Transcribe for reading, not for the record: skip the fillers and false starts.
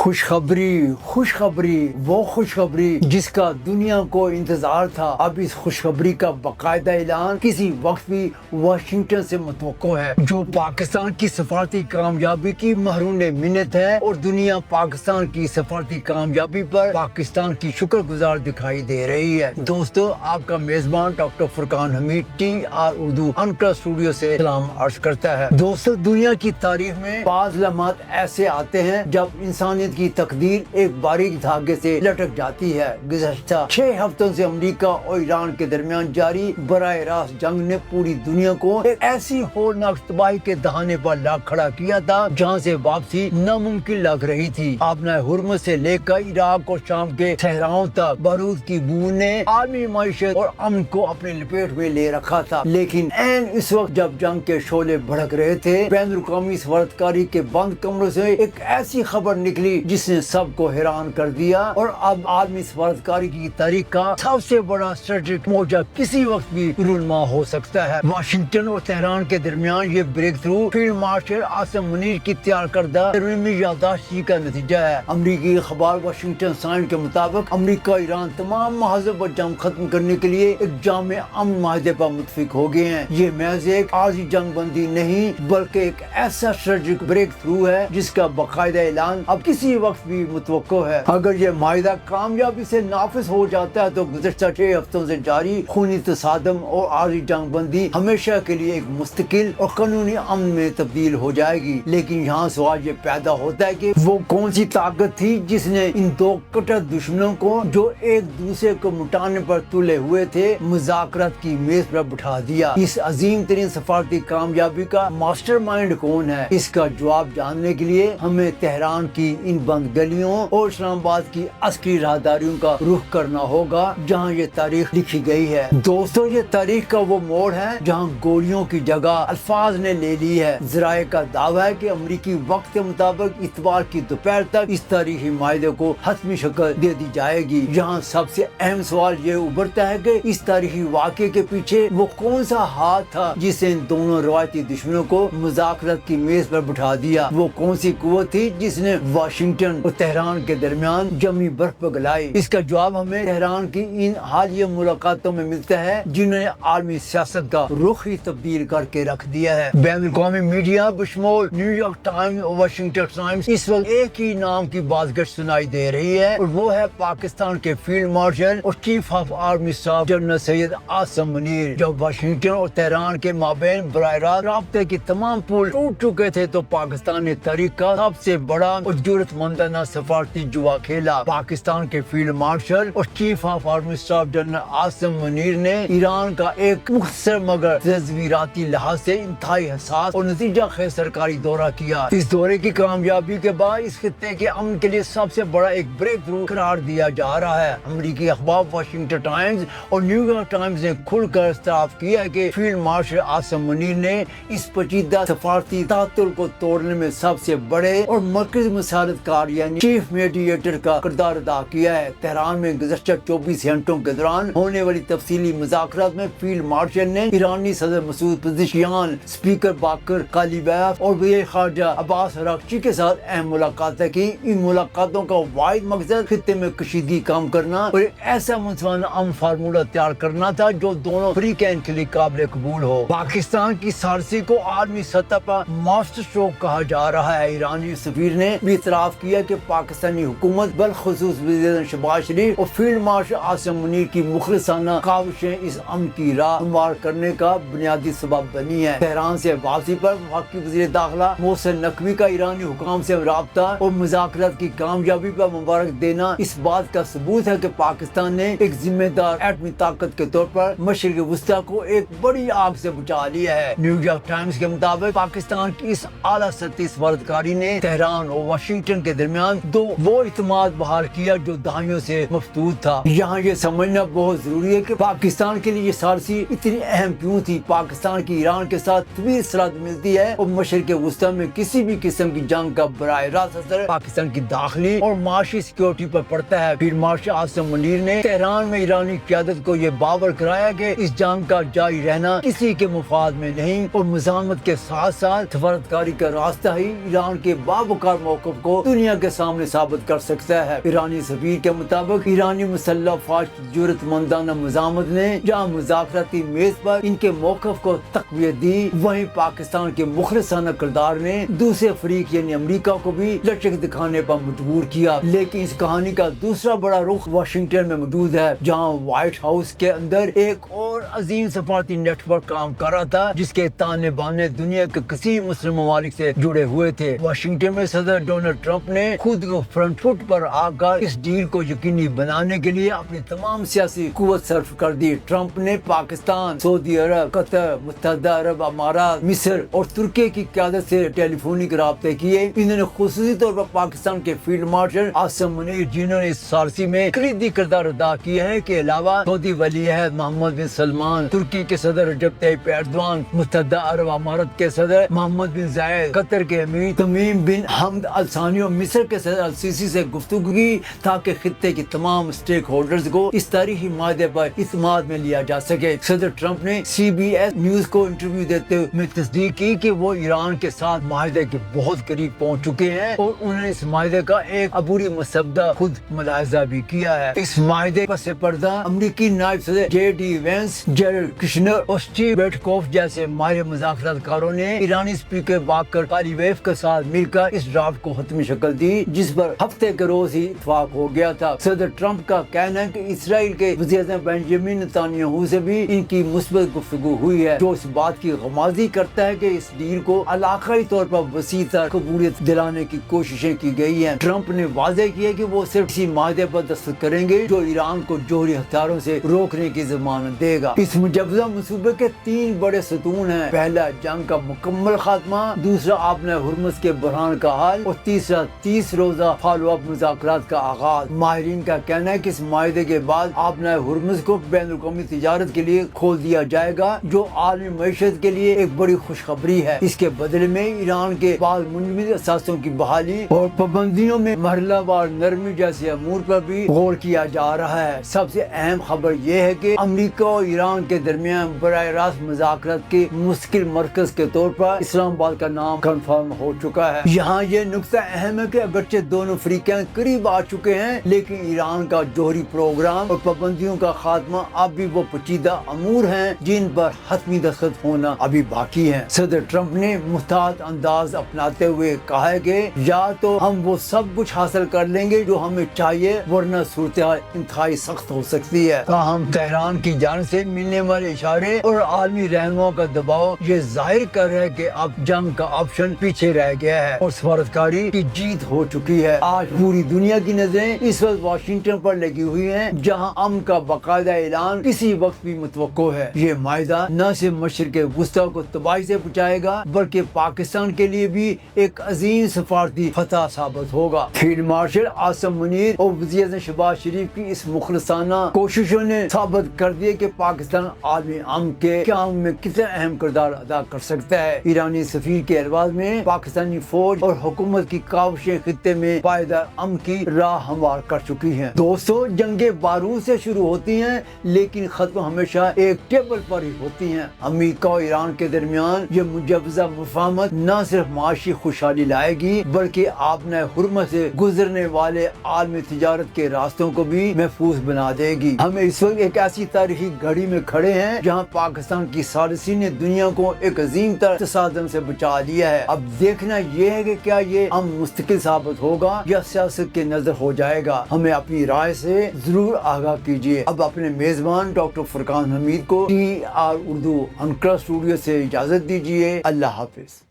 خوشخبری وہ خوشخبری جس کا دنیا کو انتظار تھا، اب اس خوشخبری کا باقاعدہ اعلان کسی وقت بھی واشنگٹن سے متوقع ہے، جو پاکستان کی سفارتی کامیابی کی محرون منت ہے، اور دنیا پاکستان کی سفارتی کامیابی پر پاکستان کی شکر گزار دکھائی دے رہی ہے۔ دوستو، آپ کا میزبان ڈاکٹر فرقان حمید TR اردو انکر اسٹوڈیو سے سلام عرض کرتا ہے۔ دوستو، دنیا کی تاریخ میں بعض لمحات ایسے آتے ہیں جب انسانیت کی تقدیر ایک باریک دھاگے سے لٹک جاتی ہے۔ گزشتہ 6 ہفتوں سے امریکہ اور ایران کے درمیان جاری براہ راست جنگ نے پوری دنیا کو ایک ایسی ہولناک تباہی کے دہانے پر لا کھڑا کیا تھا جہاں سے واپسی ناممکن لگ رہی تھی۔ آبنائے ہرمز سے لے کر عراق اور شام کے صحراؤں تک بارود کی بو نے عالمی معیشت اور امن کو اپنے لپیٹ میں لے رکھا تھا، لیکن عین اس وقت جب جنگ کے شعلے بھڑک رہے تھے، بین الاقوامی سفارتکاری کے بند کمروں سے ایک ایسی خبر نکلی جس نے سب کو حیران کر دیا، اور اب عالمی سفارتکاری کی تاریخ کا سب سے بڑا اسٹریٹجک موجہ کسی وقت بھی رونما ہو سکتا ہے۔ واشنگٹن اور تہران کے درمیان یہ break through field marshal Asim Munir کی تیار کردہ ترمیمی یادداشت کا نتیجہ ہے۔ امریکی اخبار واشنگٹن سائن کے مطابق امریکہ اور ایران تمام محاذوں پر جنگ ختم کرنے کے لیے ایک جامع امن معاہدے پر متفق ہو گئے ہیں۔ یہ محض ایک عارضی جنگ بندی نہیں بلکہ ایک ایسا اسٹریٹجک بریک تھرو ہے جس کا باقاعدہ اعلان اب کسی وقت بھی متوقع ہے۔ اگر یہ معاہدہ کامیابی سے نافذ ہو جاتا ہے تو گزشتہ 6 ہفتوں سے جاری خونی تصادم اور عارضی جنگ بندی ہمیشہ کے لیے ایک مستقل اور قانونی امن میں تبدیل ہو جائے گی۔ لیکن یہاں سوال یہ پیدا ہوتا ہے کہ وہ کون سی طاقت تھی جس نے ان دو کٹر دشمنوں کو، جو ایک دوسرے کو مٹانے پر تلے ہوئے تھے، مذاکرات کی میز پر بٹھا دیا؟ اس عظیم ترین سفارتی کامیابی کا ماسٹر مائنڈ کون ہے؟ اس کا جواب جاننے کے لیے ہمیں تہران کی ان بند گلیوں اور اسلام آباد کی عسکری راہداریوں کا رخ کرنا ہوگا جہاں یہ تاریخ لکھی گئی ہے۔ دوستو، یہ تاریخ کا وہ موڑ ہے جہاں گولیوں کی جگہ الفاظ نے لے لی ہے۔ ذرائع کا دعویٰ ہے کہ امریکی وقت کے مطابق اتوار کی دوپہر تک اس تاریخی معاہدے کو حتمی شکل دے دی جائے گی۔ یہاں سب سے اہم سوال یہ ابھرتا ہے کہ اس تاریخی واقعے کے پیچھے وہ کون سا ہاتھ تھا جس نے ان دونوں روایتی دشمنوں کو مذاکرات کی میز پر بٹھا دیا؟ وہ کون سی قوت تھی جس نے واشنگٹن اور تہران کے درمیان جمی برف پگھلائی؟ اس کا جواب ہمیں تہران کی ان حالیہ ملاقاتوں میں ملتا ہے جنہوں نے عالمی سیاست کا رخ ہی تبدیل کر کے رکھ دیا ہے۔ بین الاقوامی میڈیا بشمول نیو یارک ٹائمز اور واشنگٹن ٹائمز اس وقت ایک ہی نام کی بازگشت سنائی دے رہی ہے، اور وہ ہے پاکستان کے فیلڈ مارشل اور chief of army staff general Syed Asim Munir. جب واشنگٹن اور تہران کے مابین براہ راست رابطے کی تمام پل ٹوٹ چکے تھے تو پاکستان نے تاریخ کا سب سے بڑا اور جرأت مندانہ سفارتی جوا کھیلا۔ پاکستان کے فیلڈ مارشل اور chief of army staff general Asim Munir نے ایران کا ایک مختصر مگر تصویراتی لحاظ سے انتہائی حساس اور نتیجہ خیز سرکاری دورہ کیا۔ اس دورے کی کامیابی کے بعد اس خطے کے امن کے لیے سب سے بڑا ایک بریک تھرو قرار دیا جا رہا ہے۔ امریکی اخبار واشنگٹن ٹائمز اور نیو یارک ٹائمز نے کھل کر اعتراف کیا کہ فیلڈ مارشل عاصم منیر نے اس پیچیدہ سفارتی تعطل کو توڑنے میں سب سے بڑے اور مرکزی مساعدت کار یعنی چیف میڈیٹر کا کردار ادا کیا ہے۔ تہران میں گزشتہ 24 گھنٹوں کے دوران ہونے والی تفصیلی مذاکرات میں فیلڈ مارشل نے ایرانی صدر مسعود پزشکیان، اسپیکر باقر کالیباف اور وزیر خارجہ عباس اراغچی کے ساتھ اہم ملاقاتیں کی۔ ان ملاقاتوں کا واحد مقصد خطے میں کشیدگی کم کرنا اور ایک ایسا منصفانہ امن فارمولہ تیار کرنا تھا جو دونوں فریقین کے لیے قابل قبول ہو۔ پاکستان کی ثالثی کو عالمی سطح پر ماسٹر اسٹروک کہا جا رہا ہے۔ ایرانی سفیر نے بھی اعتراف کیا کہ پاکستانی حکومت بالخصوص وزیر اعظم شہباز شریف اور فیلڈ مارشل عاصم منیر کی مخلصانہ کاوشیں اس امن کی راہ ہموار کرنے کا بنیادی سبب بنی ہے۔ تہران سے واپسی پر وفاقی وزیر داخلہ محسن نقوی کا ایرانی حکام سے رابطہ اور مذاکرات کی کامیابی پر مبارک دینا اس بات کا ثبوت ہے کہ پاکستان نے ایک ذمہ دار ایٹمی طاقت کے طور پر مشرق وسطی کو ایک بڑی آگ سے بچا لیا ہے۔ نیو یارک ٹائمز کے مطابق پاکستان کی اس اعلیٰ سطحی سفارتکاری نے تہران اور واشنگٹن کے درمیان وہ اعتماد بحال کیا جو دہائیوں سے مفتوح تھا۔ یہاں یہ سمجھنا بہت ضروری ہے کہ پاکستان کے لیے یہ ثالثی اتنی اہم کیوں تھی۔ پاکستان کی ایران کے ساتھ طویل صلات ملتی ہے اور مشرق وسطی میں کسی بھی قسم کی جنگ کا براہ راست اثر پاکستان کی داخلی اور معاشی سیکورٹی پر پڑتا ہے۔ فیلڈ مارشل عاصم منیر نے تہران میں ایرانی قیادت کو یہ باور کرایا کہ اس جنگ کا جاری رہنا کسی کے مفاد میں نہیں، اور مزاحمت کے ساتھ ساتھ سفارتکاری کا راستہ ہی ایران کے باوقار موقف کو دنیا کے سامنے ثابت کر سکتا ہے۔ ایرانی سفیر کے مطابق ایرانی مسلح افواج کی جرأت مندانہ مزاحمت نے جہاں مذاکراتی میز پر ان کے موقف کو تقویت دی، وہیں پاکستان کے مخلصانہ کردار نے دوسرے فریق یعنی امریکہ کو بھی لچک دکھانے پر مجبور کیا۔ لیکن اس کہانی کا دوسرا بڑا رخ واشنگٹن میں موجود ہے، جہاں وائٹ ہاؤس کے اندر ایک اور عظیم سفارتی نیٹ ورک کام کر رہا تھا جس کے تانے بانے دنیا کے کسی مسلم ممالک سے جڑے ہوئے تھے۔ واشنگٹن میں صدر ڈونلڈ ٹرمپ نے خود کو فرنٹ فٹ پر آ کر اس ڈیل کو یقینی بنانے کے لیے اپنی تمام سیاسی قوت صرف کر دی۔ ٹرمپ نے پاکستان، سعودی عرب، قطر، متحدہ عرب امارات، مصر اور ترکی کی قیادت سے ٹیلی فونک رابطے کیے۔ انہوں نے خصوصی طور پر پاکستان کے فیلڈ مارشل عاصم منیر جنہوں نے اس ثالثی میں کلیدی کردار ادا کیا ہے کے علاوہ سعودی ولی عہد محمد بن سلمان، ترکی کے صدر رجب طیب ایردوان، متحدہ عرب امارات کے صدر محمد بن زائد، قطر کے امیر تمیم بن حمد الثانی اور مصر کے صدر السیسی سے گفتگو کی تاکہ خطے کی تمام اسٹیک ہولڈرز کو اس تاریخی معاہدے پر اعتماد میں لیا جا سکے۔ صدر ٹرمپ نے سی بی ایس نیوز کو انٹرویو دیتے ہوئے تصدیق کی کہ وہ ایران کے ساتھ معاہدے کے بہت قریب پہنچ چکے ہیں اور انہوں نے اس معاہدے کا ایک عبوری مسودہ خود ملاحظہ بھی کیا ہے۔ اس معاہدے پس پردہ امریکی نائب صدر J D Vance, Jared Kushner اور اسٹیو بیٹکوف جیسے ماہر مذاکرات کاروں نے ایرانی اسپیکر باکر کالیویف کے ساتھ مل کر اس ڈرافٹ کو حتمی شکل دی جس پر ہفتے کے روز ہی اتفاق ہو گیا تھا۔ صدر ٹرمپ کا کہنا ہے کہ اسرائیل کے وزیر اعظم بنجامن نتانیاہو سے بھی ان کی مثبت گفتگو ہوئی ہے جو اس بات کی غمازی کرتا ہے کہ اس ڈیل کو علاقائی طور پر وسیع تر قبولیت دلانے کی کوششیں کی گئی ہیں۔ ٹرمپ نے واضح کیا کہ وہ صرف اسی معاہدے پر دستخط کریں گے جو ایران کو جوہری ہتھیاروں سے روکنے کی ضمانت دے گا۔ اس مجوزہ منصوبے کے 3 بڑے ستون ہیں۔ پہلا، جنگ کا مکمل خاتمہ، دوسرا، آبِ ہرمز کے بحران کا حل اور تیسرا، 30 روزہ فالو اپ مذاکرات کا آغاز۔ ماہرین کا کہنا ہے کہ اس معاہدے کے بعد آبِ ہرمز کو بین الاقوامی تجارت کے لیے کھول دیا جائے گا جو عالمی معیشت کے لیے ایک بڑی خوشخبری ہے۔ اس کے بدلے میں ایران کے بعض منجمد اثاثوں کی بحالی اور پابندیوں میں مرحلہ وار نرمی جیسے امور پر بھی غور کیا جا رہا ہے۔ سب سے اہم خبر یہ ہے کہ امریکہ اور ایران کے درمیان براہ راست مذاکرات کے مستقل مرکز کے طور پر اسلام آباد کا نام کنفرم ہو چکا ہے۔ یہاں یہ نقطہ اہم ہے کہ اگرچہ دونوں فریقین قریب آ چکے ہیں لیکن ایران کا جوہری پروگرام اور پابندیوں کا خاتمہ اب بھی وہ پیچیدہ امور ہیں جن پر حتمی دستخط ہونا ابھی باقی ہے۔ صدر ٹرمپ نے محتاط انداز اپناتے ہوئے کہا ہے کہ یا تو ہم وہ سب کچھ حاصل کر لیں گے جو ہمیں چاہیے ورنہ صورتحال انتہائی سخت ہو سکتی ہے۔ تاہم تہران کی جانب سے ملنے والے اشارے اور عالمی رہنماؤں کا دباؤ یہ ظاہر کر رہا ہے کہ اب جنگ کا آپشن پیچھے رہ گیا ہے اور سفارتکاری کی جیت ہو چکی ہے۔ آج پوری دنیا کی نظریں اس وقت واشنگٹن پر لگی ہوئی ہیں جہاں امن کا باقاعدہ اعلان کسی وقت بھی متوقع ہے۔ یہ معاہدہ نہ صرف مشرق وسطیٰ کو تباہی سے بچائے گا بلکہ پاکستان کے لیے بھی ایک عظیم سفارتی فتح ثابت ہوگا۔ فیلڈ مارشل عاصم منیر اور وزیر اعظم شہباز شریف کی اس مخلصانہ کوششوں نے ثابت کر دیا کہ پاکستان عالمی امن کے قیام میں کتنا اہم کردار ادا کر سکتا ہے۔ ایرانی سفیر کے الفاظ میں پاکستانی فوج اور حکومت کی کاوشیں خطے میں پائیدار امن کی راہ ہموار کر چکی ہیں۔ دوستو، جنگیں بارود سے شروع ہوتی ہیں لیکن ختم ہمیشہ ایک ٹیبل پر ہی ہوتی ہیں۔ امریکہ اور ایران کے درمیان یہ مجوزہ مفاہمت نہ صرف معاشی خوشحالی لائے گی بلکہ آبِ حرمت سے گزرنے والے عالمی تجارت کے راستوں کو بھی محفوظ بنا دے گی۔ ہم اس وقت ایک ایسی تاریخی گھڑی میں کھڑے ہیں جہاں پاکستان کی ثالثی نے دنیا کو ایک عظیم تر تصادم سے بچا لیا ہے۔ اب دیکھنا یہ ہے کہ کیا یہ امن مستقل ثابت ہوگا یا سیاست کے نظر ہو جائے گا۔ ہمیں اپنی رائے سے ضرور آگاہ کیجیے۔ اب اپنے میزبان ڈاکٹر فرقان حمید کو TR اردو انقرہ اسٹوڈیو سے اجازت دیجیے۔ اللہ حافظ۔